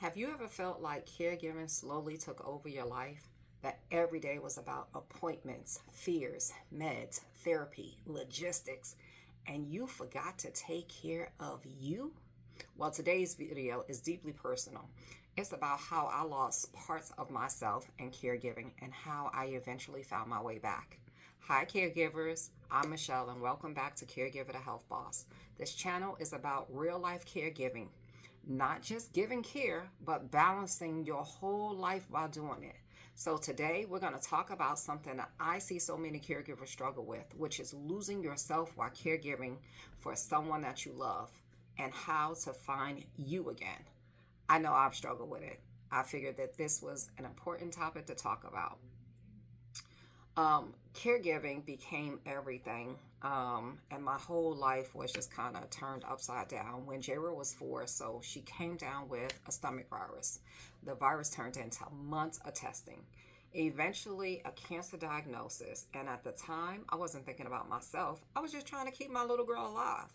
Have you ever felt like caregiving slowly took over your life? That every day was about appointments, fears, meds, therapy, logistics, and you forgot to take care of you? Well, today's video is deeply personal. It's about how I lost parts of myself in caregiving and how I eventually found my way back. Hi, caregivers. I'm Michelle, and welcome back to Caregiver the Health Boss. This channel is about real life caregiving, not just giving care, but balancing your whole life while doing it. So today we're going to talk about something that I see so many caregivers struggle with, which is losing yourself while caregiving for someone that you love and how to find you again. I know I've struggled with it. I figured that this was an important topic to talk about. Caregiving became everything, and my whole life was just kind of turned upside down. When Jaerah was 4, so she came down with a stomach virus. The virus turned into months of testing, eventually a cancer diagnosis, and at the time, I wasn't thinking about myself. I was just trying to keep my little girl alive.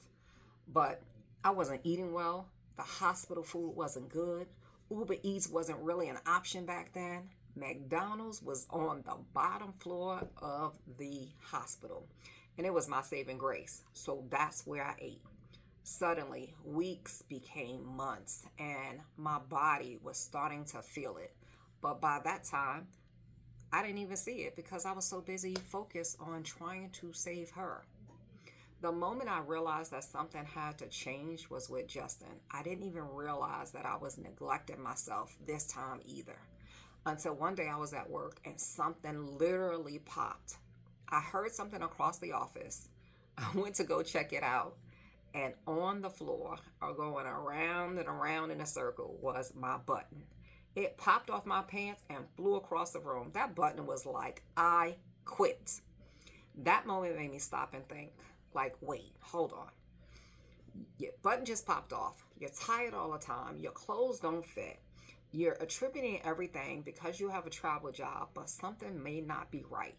But I wasn't eating well. The hospital food wasn't good. Uber Eats wasn't really an option back then. McDonald's was on the bottom floor of the hospital, and it was my saving grace. So that's where I ate. Suddenly, weeks became months, and my body was starting to feel it. But by that time, I didn't even see it because I was so busy focused on trying to save her. The moment I realized that something had to change was with Justin. I didn't even realize that I was neglecting myself this time either. Until one day I was at work and something literally popped. I heard something across the office. I went to go check it out, and on the floor, or going around and around in a circle, was my button. It popped off my pants and flew across the room. That button was like, I quit. That moment made me stop and think, like, wait, hold on. Your button just popped off. You're tired all the time. Your clothes don't fit. You're attributing everything because you have a travel job, but something may not be right.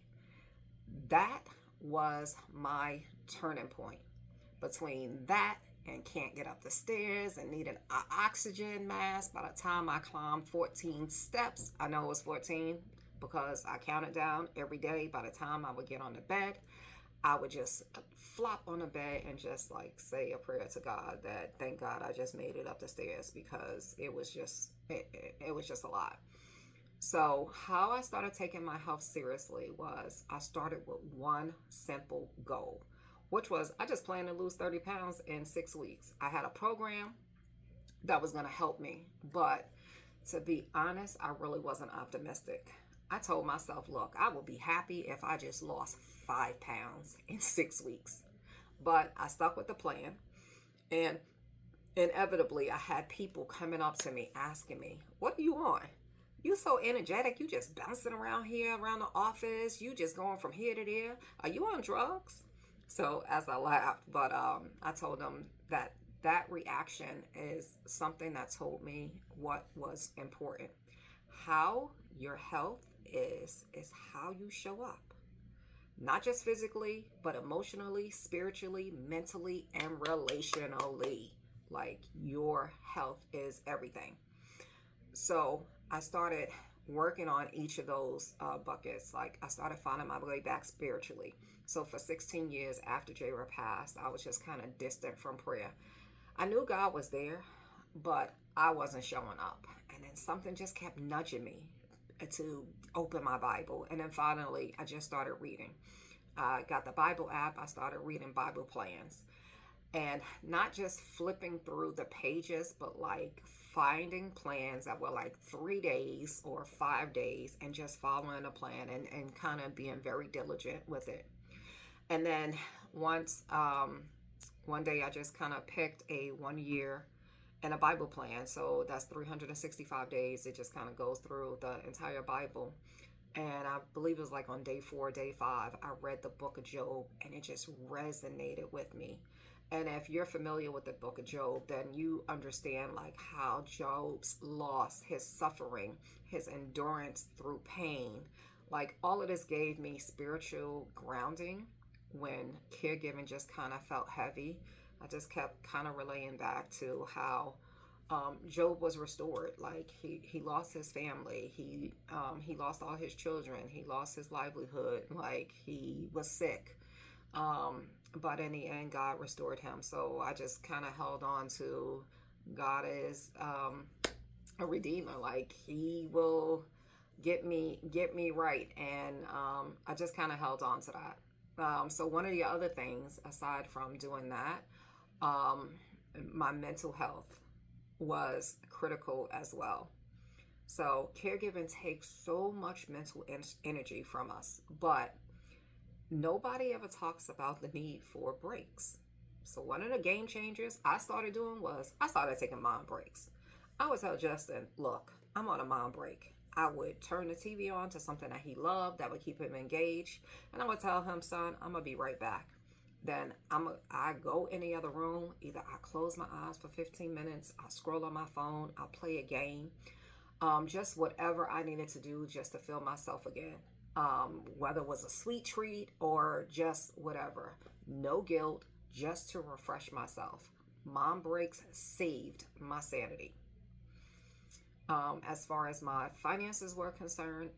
That was my turning point. Between that and can't get up the stairs and need an oxygen mask, by the time I climbed 14 steps, I know it was 14 because I counted down every day. By the time I would get on the bed, I would just flop on the bed and just like say a prayer to God that thank God I just made it up the stairs, because it was just a lot. So how I started taking my health seriously was I started with one simple goal, which was I just planned to lose 30 pounds in 6 weeks. I had a program that was going to help me, but to be honest, I really wasn't optimistic. I told myself, look, I will be happy if I just lost 5 pounds in 6 weeks. But I stuck with the plan, and inevitably I had people coming up to me asking me, what are you on? You so energetic. You just bouncing around here, around the office. You just going from here to there. Are you on drugs? So as I laughed, but I told them that that reaction is something that told me what was important. How your health is how you show up. Not just physically, but emotionally, spiritually, mentally, and relationally. Like, your health is everything. So I started working on each of those buckets. Like, I started finding my way back spiritually. So for 16 years after Jaerah passed, I was just kind of distant from prayer. I knew God was there, but I wasn't showing up. And then something just kept nudging me to open my Bible. And then finally, I just started reading. I got the Bible app. I started reading Bible plans. And not just flipping through the pages, but like finding plans that were like 3 days or 5 days and just following a plan and kind of being very diligent with it. And then once, one day I just kind of picked a 1 year and a Bible plan. So that's 365 days. It just kind of goes through the entire Bible. And I believe it was like on day 4, day 5, I read the book of Job, and it just resonated with me. And if you're familiar with the book of Job, then you understand like how Job's loss, his suffering, his endurance through pain, like all of this gave me spiritual grounding when caregiving just kind of felt heavy. I just kept kind of relaying back to how Job was restored. Like he lost his family. He lost all his children. He lost his livelihood. Like he was sick. Um, but in the end, God restored him. So I just kind of held on to God is a redeemer. Like he will get me right, and I just kind of held on to that. So one of the other things aside from doing that, um, my mental health was critical as well. So caregiving takes so much mental energy from us, but nobody ever talks about the need for breaks. So one of the game changers I started doing was I started taking mind breaks. I would tell Justin, look, I'm on a mind break. I would turn the TV on to something that he loved that would keep him engaged. And I would tell him, son, I'm going to be right back. Then I go in the other room. Either I close my eyes for 15 minutes, I scroll on my phone, I play a game, just whatever I needed to do just to feel myself again. Whether it was a sweet treat or just whatever. No guilt, just to refresh myself. Mom breaks saved my sanity. As far as my finances were concerned,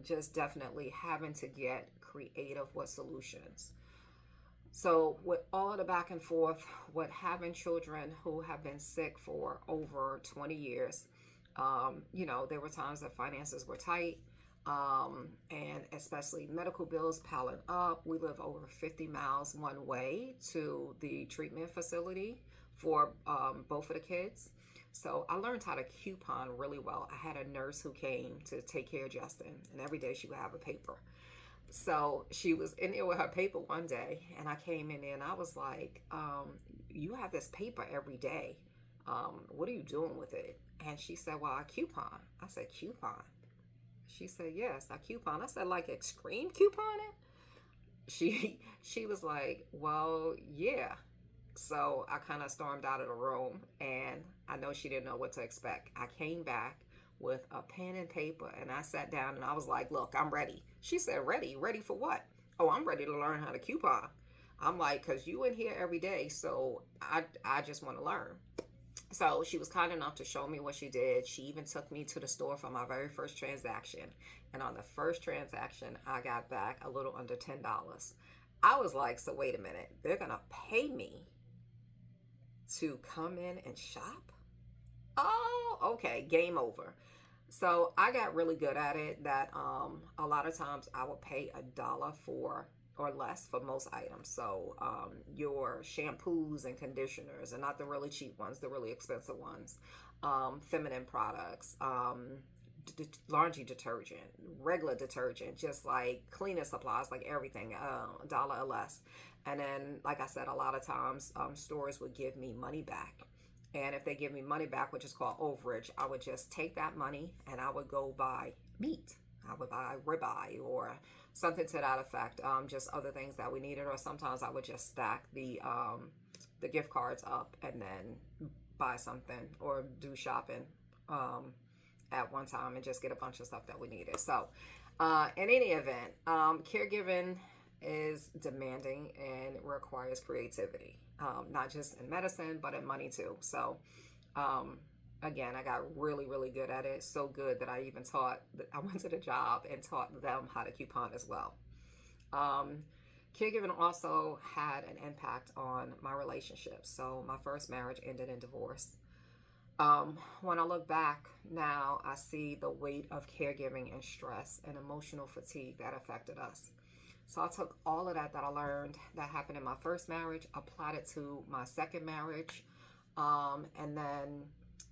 just definitely having to get creative with solutions. So, with all of the back and forth, with having children who have been sick for over 20 years, there were times that finances were tight, and especially medical bills piling up. We live over 50 miles one way to the treatment facility for both of the kids. So I learned how to coupon really well. I had a nurse who came to take care of Justin, and every day she would have a paper. So she was in there with her paper one day, and I came in there and I was like, you have this paper every day. What are you doing with it? And she said, well, I coupon. I said, coupon? She said, yes, I coupon. I said, like extreme couponing? She was like, well, yeah. So I kind of stormed out of the room, and I know she didn't know what to expect. I came back with a pen and paper, and I sat down and I was like, look, I'm ready. She said, ready? Ready for what? Oh, I'm ready to learn how to coupon. I'm like, because you in here every day, so I just want to learn. So she was kind enough to show me what she did. She even took me to the store for my very first transaction. And on the first transaction, I got back a little under $10. I was like, so wait a minute, they're going to pay me to come in and shop? Oh, okay, game over. So I got really good at it that a lot of times I would pay $1 for or less for most items. So your shampoos and conditioners, and not the really cheap ones, the really expensive ones, feminine products, laundry detergent, regular detergent, just like cleaning supplies, like everything, $1 or less. And then, like I said, a lot of times stores would give me money back. And if they give me money back, which is called overage, I would just take that money and I would go buy meat. I would buy ribeye or something to that effect, just other things that we needed. Or sometimes I would just stack the gift cards up and then buy something or do shopping at one time and just get a bunch of stuff that we needed. So in any event, caregiving is demanding and requires creativity, not just in medicine, but in money too. So again, I got really, really good at it. So good that I even I went to the job and taught them how to coupon as well. Caregiving also had an impact on my relationships. So my first marriage ended in divorce. When I look back now, I see the weight of caregiving and stress and emotional fatigue that affected us. So I took all of that I learned that happened in my first marriage, applied it to my second marriage, and then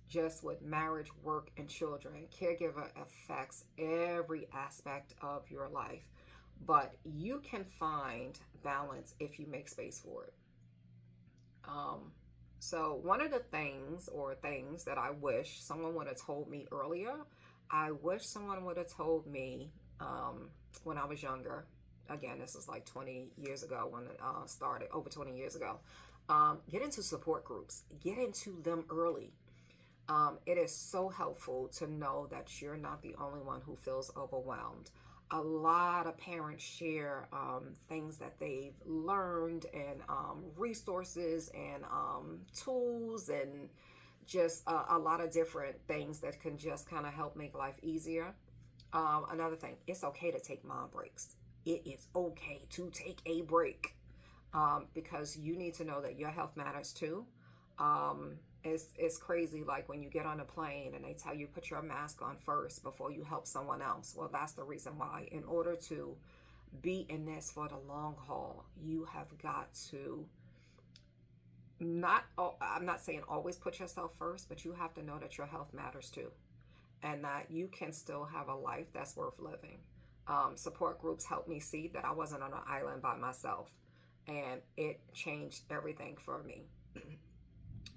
just with marriage, work, and children. Caregiver affects every aspect of your life, but you can find balance if you make space for it. So one of the things that I wish someone would have told me earlier, I wish someone would have told me when I was younger. Again, this is like 20 years ago when it started, over 20 years ago. Get into support groups. Get into them early. It is so helpful to know that you're not the only one who feels overwhelmed. A lot of parents share things that they've learned and resources and tools and just a lot of different things that can just kind of help make life easier. Another thing, it's okay to take mom breaks. It is okay to take a break, because you need to know that your health matters too. It's crazy, like when you get on a plane and they tell you put your mask on first before you help someone else. Well, that's the reason why. In order to be in this for the long haul, you have got to not, I'm not saying always put yourself first, but you have to know that your health matters too, and that you can still have a life that's worth living. Support groups helped me see that I wasn't on an island by myself, and it changed everything for me.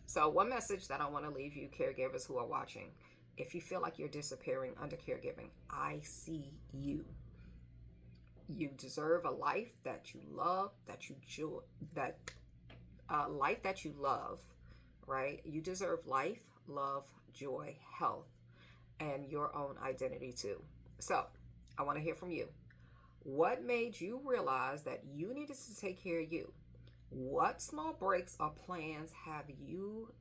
So, one message that I want to leave you, caregivers who are watching: if you feel like you're disappearing under caregiving, I see you. You deserve a life that you love, that you joy, that life that you love, right? You deserve life, love, joy, health, and your own identity too. So, I want to hear from you. What made you realize that you needed to take care of you? What small breaks or plans have you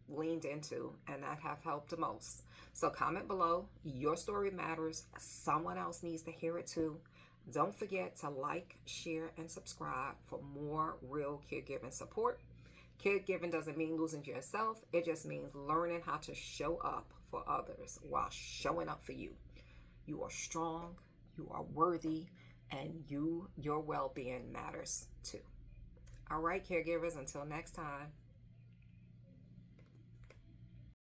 leaned into and that have helped the most? So, comment below. Your story matters. Someone else needs to hear it too. Don't forget to like, share, and subscribe for more real caregiving support. Caregiving doesn't mean losing yourself. It just means learning how to show up for others while showing up for you. You are strong, you are worthy, and your well-being matters too. All right, caregivers, until next time.